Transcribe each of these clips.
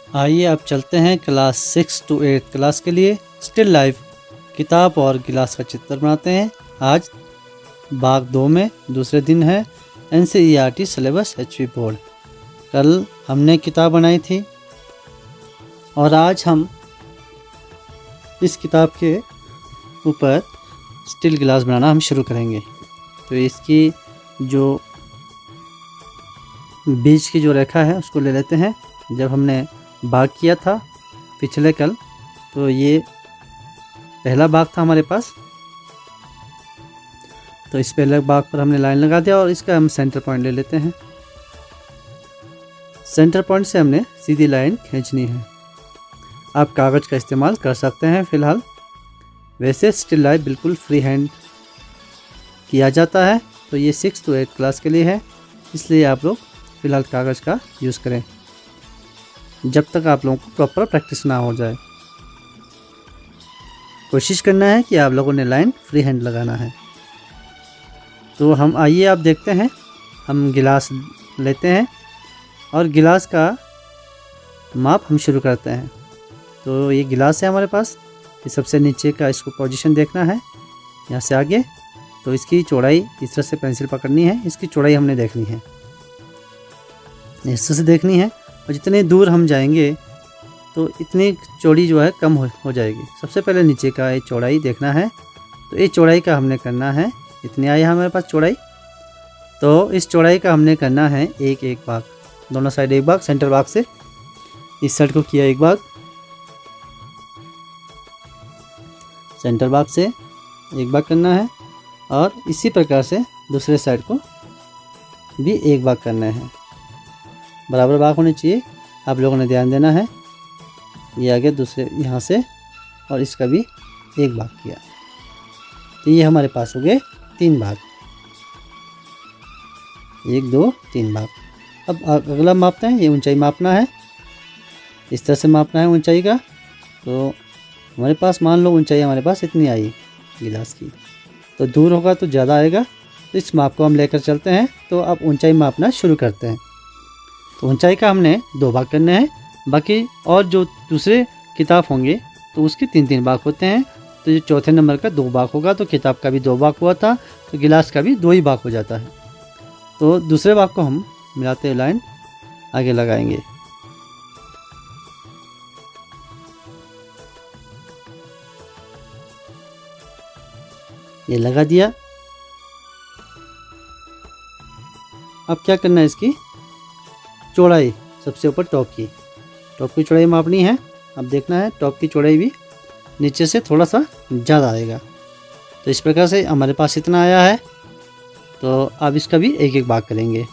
आइए अब चलते हैं क्लास 6 to 8 क्लास के लिए स्टिल लाइफ किताब और गिलास का चित्र बनाते हैं। आज भाग 2 में दूसरे दिन है NCERT सिलेबस HP बोर्ड। कल हमने किताब बनाई थी और आज हम इस किताब के ऊपर स्टिल गिलास बनाना हम शुरू करेंगे। तो इसकी जो बीच की जो रेखा है उसको ले लेते हैं। जब हमने भाग किया था पिछले कल, तो ये पहला भाग था हमारे पास। तो इस पहले भाग पर हमने लाइन लगा दिया और इसका हम सेंटर पॉइंट ले लेते हैं। सेंटर पॉइंट से हमने सीधी लाइन खींचनी है। आप कागज़ का इस्तेमाल कर सकते हैं फ़िलहाल। वैसे स्टिल लाइफ बिल्कुल फ्री हैंड किया जाता है, तो ये 6 to 8 क्लास के लिए है, इसलिए आप लोग फ़िलहाल कागज़ का यूज़ करें जब तक आप लोगों को प्रॉपर प्रैक्टिस ना हो जाए। कोशिश करना है कि आप लोगों ने लाइन फ्री हैंड लगाना है। तो हम आइए आप देखते हैं, हम गिलास लेते हैं और गिलास का माप हम शुरू करते हैं। तो ये गिलास है हमारे पास, ये सबसे नीचे का इसको पोजीशन देखना है यहाँ से आगे। तो इसकी चौड़ाई इस तरह से पेंसिल पकड़नी है, इसकी चौड़ाई हमने देखनी है, इस तरह से देखनी है। और जितने दूर हम जाएंगे तो इतनी चौड़ी जो है कम हो जाएगी। सबसे पहले नीचे का ये चौड़ाई देखना है। तो ये चौड़ाई का हमने करना है, इतनी आई हमारे पास चौड़ाई। तो इस चौड़ाई का हमने करना है एक भाग, दोनों साइड एक भाग। सेंटर भाग से इस साइड को किया एक भाग, सेंटर भाग से एक भाग करना है और इसी प्रकार से दूसरे साइड को भी एक भाग करना है। बराबर भाग होने चाहिए, आप लोगों ने ध्यान देना है। ये आगे दूसरे यहाँ से और इसका भी एक भाग किया, तो ये हमारे पास हो गए 3 भाग, 1 2 3 भाग। अब अगला मापते हैं, ये ऊंचाई मापना है, इस तरह से मापना है ऊंचाई का। तो हमारे पास मान लो ऊंचाई हमारे पास इतनी आई गिलास की, तो दूर होगा तो ज़्यादा आएगा। तो इस माप को हम लेकर चलते हैं। तो अब ऊंचाई मापना शुरू करते हैं। तो ऊंचाई का हमने 2 भाग करने हैं, बाकी और जो दूसरे किताब होंगे तो उसके 3 भाग होते हैं। तो जो चौथे नंबर का 2 भाग होगा, तो किताब का भी 2 भाग हुआ था, तो गिलास का भी 2 ही भाग हो जाता है। तो दूसरे भाग को हम मिलाते हुए लाइन आगे लगाएंगे। ये लगा दिया। अब क्या करना है, इसकी चौड़ाई सबसे ऊपर टॉप की चौड़ाई मापनी है। अब देखना है टॉप की चौड़ाई भी नीचे से थोड़ा सा ज़्यादा आएगा। तो इस प्रकार से हमारे पास इतना आया है। तो अब इसका भी एक भाग करेंगे।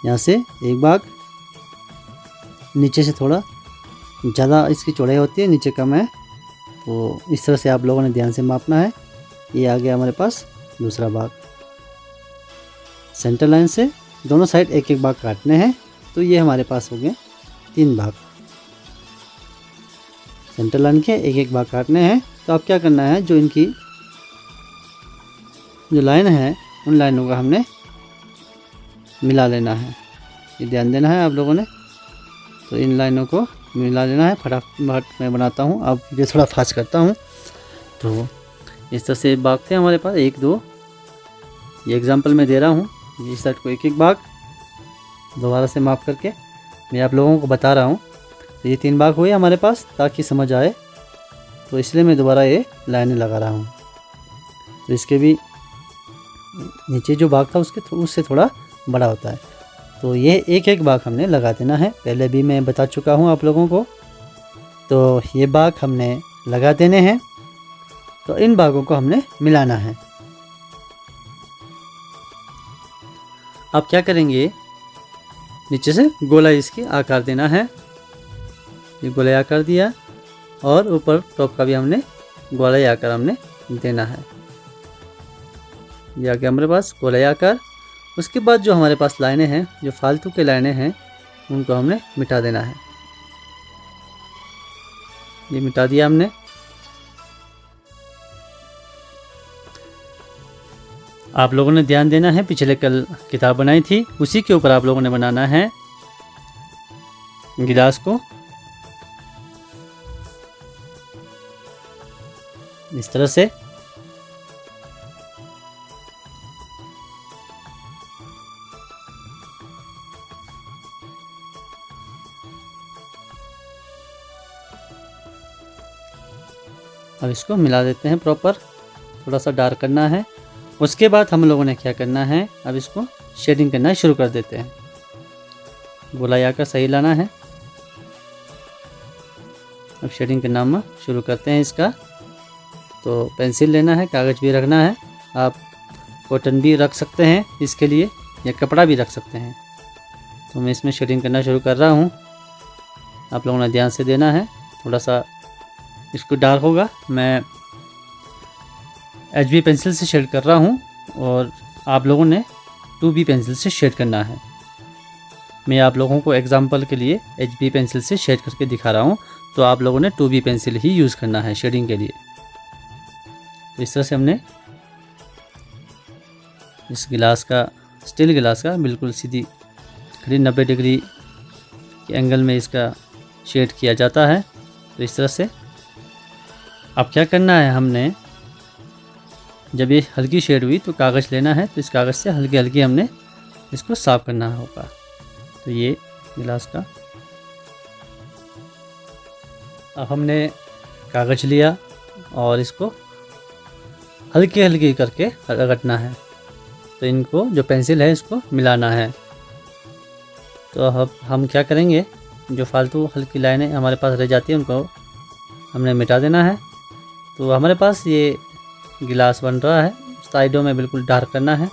यहाँ से एक भाग, नीचे से थोड़ा ज़्यादा इसकी चौड़ाई होती है, नीचे कम है। तो इस तरह से आप लोगों ने ध्यान से मापना है। ये आ गया हमारे पास दूसरा भाग। सेंटर लाइन से दोनों साइड एक भाग काटने हैं। तो ये हमारे पास हो गए 3 भाग। सेंटर लाइन के एक भाग काटने हैं। तो अब क्या करना है, जो इनकी जो लाइन है उन लाइनों का हमने मिला लेना है। ये ध्यान देना है आप लोगों ने। तो इन लाइनों को मिला लेना है। फटाफट मैं बनाता हूँ, अब ये थोड़ा फास्ट करता हूँ। तो इस तरह से भाग थे हमारे पास 1 2। ये एग्जांपल मैं दे रहा हूँ। इस साइड को एक भाग दोबारा से माप करके मैं आप लोगों को बता रहा हूँ। तो ये 3 भाग हुए हमारे पास, ताकि समझ आए, तो इसलिए मैं दोबारा ये लाइनें लगा रहा हूँ। तो इसके भी नीचे जो भाग था उससे थोड़ा बड़ा होता है। तो ये एक भाग हमने लगा देना है। पहले भी मैं बता चुका हूँ आप लोगों को। तो ये भाग हमने लगा देने हैं। तो इन भागों को हमने मिलाना है। अब क्या करेंगे, नीचे से गोला इसकी आकार देना है। ये गोला आकार दिया और ऊपर टॉप का भी हमने गोला आकार हमने देना है। ये आ गया हमारे पास गोला आकार। उसके बाद जो हमारे पास लाइनें हैं, जो फालतू के लाइनें हैं, उनको हमने मिटा देना है। ये मिटा दिया हमने। आप लोगों ने ध्यान देना है, पिछले कल किताब बनाई थी उसी के ऊपर आप लोगों ने बनाना है। गिलास को इस तरह से अब इसको मिला देते हैं प्रॉपर, थोड़ा सा डार्क करना है। उसके बाद हम लोगों ने क्या करना है, अब इसको शेडिंग करना शुरू कर देते हैं। गोलाई आकर सही लाना है। अब शेडिंग करना हम शुरू करते हैं इसका। तो पेंसिल लेना है, कागज़ भी रखना है, आप कॉटन भी रख सकते हैं इसके लिए, या कपड़ा भी रख सकते हैं। तो मैं इसमें शेडिंग करना शुरू कर रहा हूँ, आप लोगों ने ध्यान से देना है। थोड़ा सा इसको डार्क होगा, मैं HB पेंसिल से शेड कर रहा हूँ और आप लोगों ने 2B पेंसिल से शेड करना है। मैं आप लोगों को एग्जांपल के लिए HB पेंसिल से शेड करके दिखा रहा हूँ, तो आप लोगों ने 2B पेंसिल ही यूज़ करना है शेडिंग के लिए। तो इस तरह से हमने इस गिलास का, स्टील गिलास का बिल्कुल सीधी खड़ी 90 डिग्री के एंगल में इसका शेड किया जाता है। तो इस तरह से अब क्या करना है, हमने जब ये हल्की शेड हुई तो कागज़ लेना है, तो इस कागज़ से हल्की हल्की हमने इसको साफ करना होगा। तो ये गिलास का, अब हमने कागज़ लिया और इसको हल्की हल्की करके रगड़ना है। तो इनको जो पेंसिल है इसको मिलाना है। तो अब हम क्या करेंगे, जो फालतू हल्की लाइनें हमारे पास रह जाती हैं उनको हमने मिटा देना है। तो हमारे पास ये गिलास बन रहा है, साइडों में बिल्कुल डार्क करना है,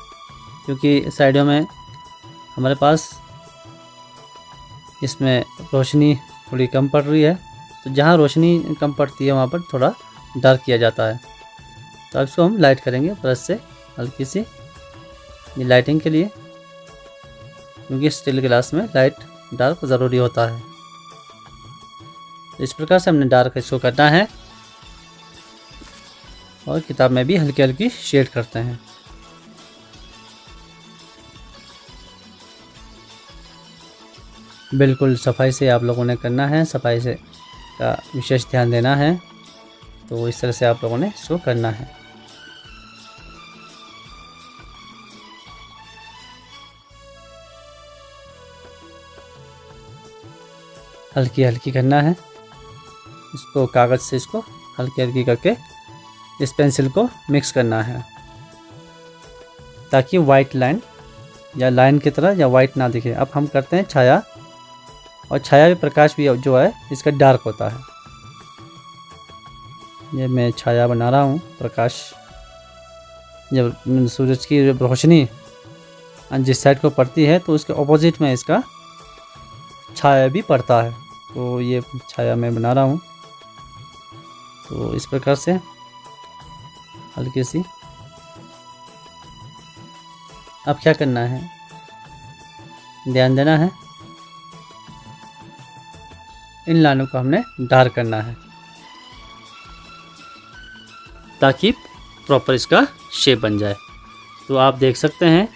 क्योंकि साइडों में हमारे पास इसमें रोशनी थोड़ी कम पड़ रही है। तो जहाँ रोशनी कम पड़ती है वहाँ पर थोड़ा डार्क किया जाता है। तो अब इसको हम लाइट करेंगे ब्रश से हल्की सी, ये लाइटिंग के लिए, क्योंकि स्टील गिलास में लाइट डार्क ज़रूरी होता है। इस प्रकार से हमने डार्क इसको करना है और किताब में भी हल्की हल्की शेड करते हैं। बिल्कुल सफाई से आप लोगों ने करना है, सफाई से का विशेष ध्यान देना है। तो इस तरह से आप लोगों ने इसको करना है। हल्की हल्की करना है इसको, कागज़ से इसको हल्की हल्की करके इस पेंसिल को मिक्स करना है, ताकि वाइट लाइन या लाइन की तरह या वाइट ना दिखे। अब हम करते हैं छाया, और छाया भी, प्रकाश भी जो है इसका डार्क होता है। ये मैं छाया बना रहा हूँ, प्रकाश जब सूरज की रोशनी जिस साइड को पड़ती है तो उसके ऑपोजिट में इसका छाया भी पड़ता है। तो ये छाया मैं बना रहा हूँ। तो इस प्रकार से हल्की सी, अब क्या करना है, ध्यान देना है, इन लाइनों को हमने डार्क करना है ताकि प्रॉपर इसका शेप बन जाए। तो आप देख सकते हैं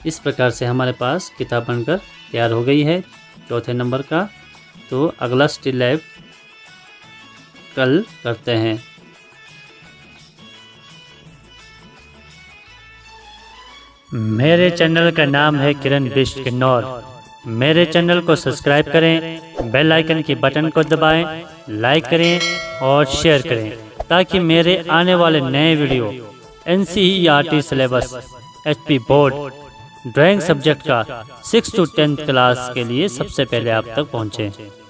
इस प्रकार से हमारे पास किताब बनकर तैयार हो गई है, चौथे नंबर का। तो अगला स्टिल लाइफ कल करते हैं। मेरे चैनल का नाम है किरण बिष्ट किन्नौर। मेरे चैनल को सब्सक्राइब करें, बेल आइकन की बटन को दबाएं, लाइक करें और शेयर करें, ताकि मेरे आने वाले नए video NCERT syllabus, HP board, drawing subject का 6 to 10 क्लास के लिए सबसे पहले आप तक पहुँचें।